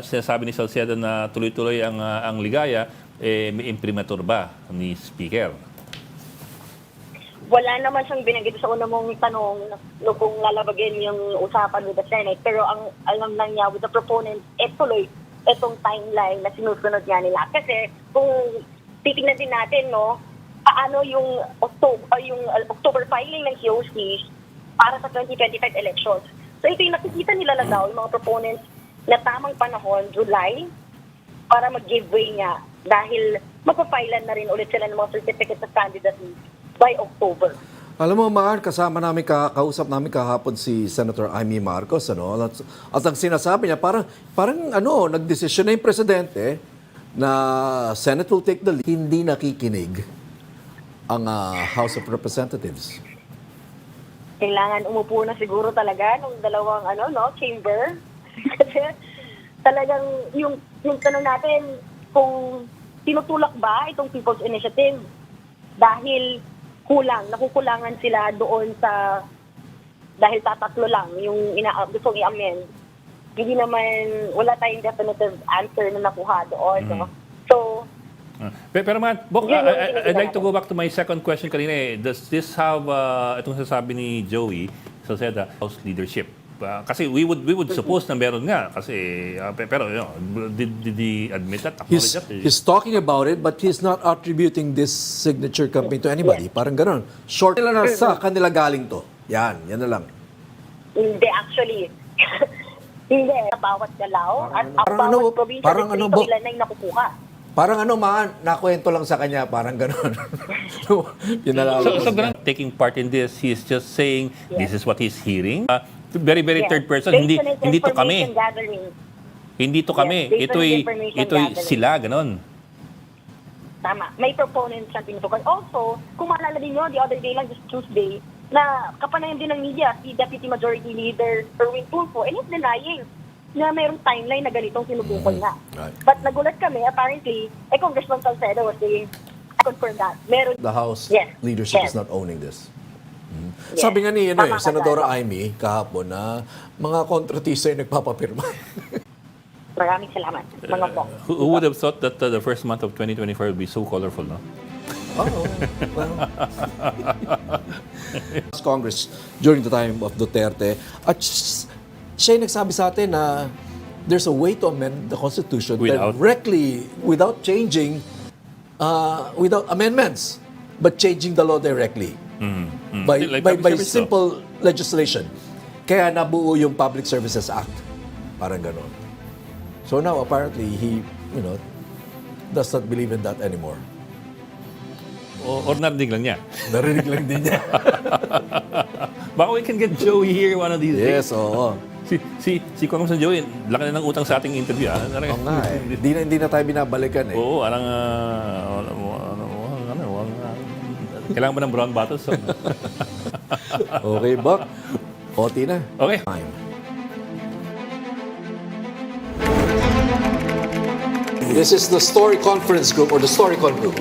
sinasabi ni Salceda na tuloy-tuloy ang ligaya, may imprimatur ba ni Speaker? Wala naman siyang binanggit sa una mong tanong kung lalabagin yung usapan with the Senate. Pero ang alam lang niya with the proponents, tuloy itong timeline na sinusunod niya nila. Kasi kung titignan din natin, paano yung October filing ng COC para sa 2025 elections. So ito yung nakikita nila lang daw, yung mga proponents na tamang panahon, July, para mag-give way nga dahil magpapailan na rin ulit sila ng mga certificates of candidacy by October. Alam mo, kasama namin, kausap namin kahapon si Senator Amy Marcos, At ang sinasabi niya, parang nagdesisyon na yung presidente na Senate will take the lead. Hindi nakikinig ang House of Representatives. Kailangan umupo na siguro talaga ng dalawang chamber. Kasi talagang yung tanong natin kung tinutulak ba itong People's Initiative dahil nakukulangan sila doon sa dahil tatatlo lang yung gustong i-amend. Hindi naman, wala tayong definitive answer na nakuha doon. So, pero man, Bok, I'd like to go back to my second question kanina. Does this have, itong sasabi ni Joey Salceda, House leadership? Kasi we would suppose na meron nga. Kasi, pero did he admit that? He's talking about it, but he's not attributing this signature campaign to anybody. Parang gano'n. Short nila na sa kanila galing to. Yan na lang. Hindi, actually. Hindi. Bawat galaw at bawat probinsya distrito ilan na yung nakukuha. Parang nakwento lang sa kanya, parang gano'n. So taking part in this, he's just saying, this is what he's hearing. Very, very third person. Hindi to kami. Hindi to kami. Ito'y sila, gano'n. Tama. May proponents na tinutukan. Also, kung maalala din nyo, the other day lang, just Tuesday, na kapanayan din ng media, si Deputy Majority Leader Erwin Tulfo, and he's denying na mayroong timeline na ganitong sinubukol nga. Right. But nagulat kami, apparently, Congressman Salcedo was saying, confirm that. Meron. The House Yes. leadership Yes. is not owning this. Yes. Sabi nga ni Tama ka Senadora dyan. Amy kahapon na mga kontratista yung nagpapapirma. Maraming salamat, mga po. Who would have thought that the first month of 2024 would be so colorful, no? Oh, well. Congress during the time of Duterte. At siya yung nagsabi sa atin na there's a way to amend the Constitution directly without changing, without amendments, but changing the law directly by, Like by, public by service law. simple legislation. Kaya nabuo yung Public Services Act. Parang ganon. So now apparently he, does not believe in that anymore. Or narinig lang niya. Narinig lang din niya. Baka we can get Joey here one of these days. Yes, oo. Si Congressman Joey, laki na ng utang sa ating interview. Oo nga eh. Hindi na tayo binabalikan eh. Oo, kailangan ba ng brown bottles? Okay, Buck. Oti na. Okay. Time. This is the Story Conference Group or the Storycon Group.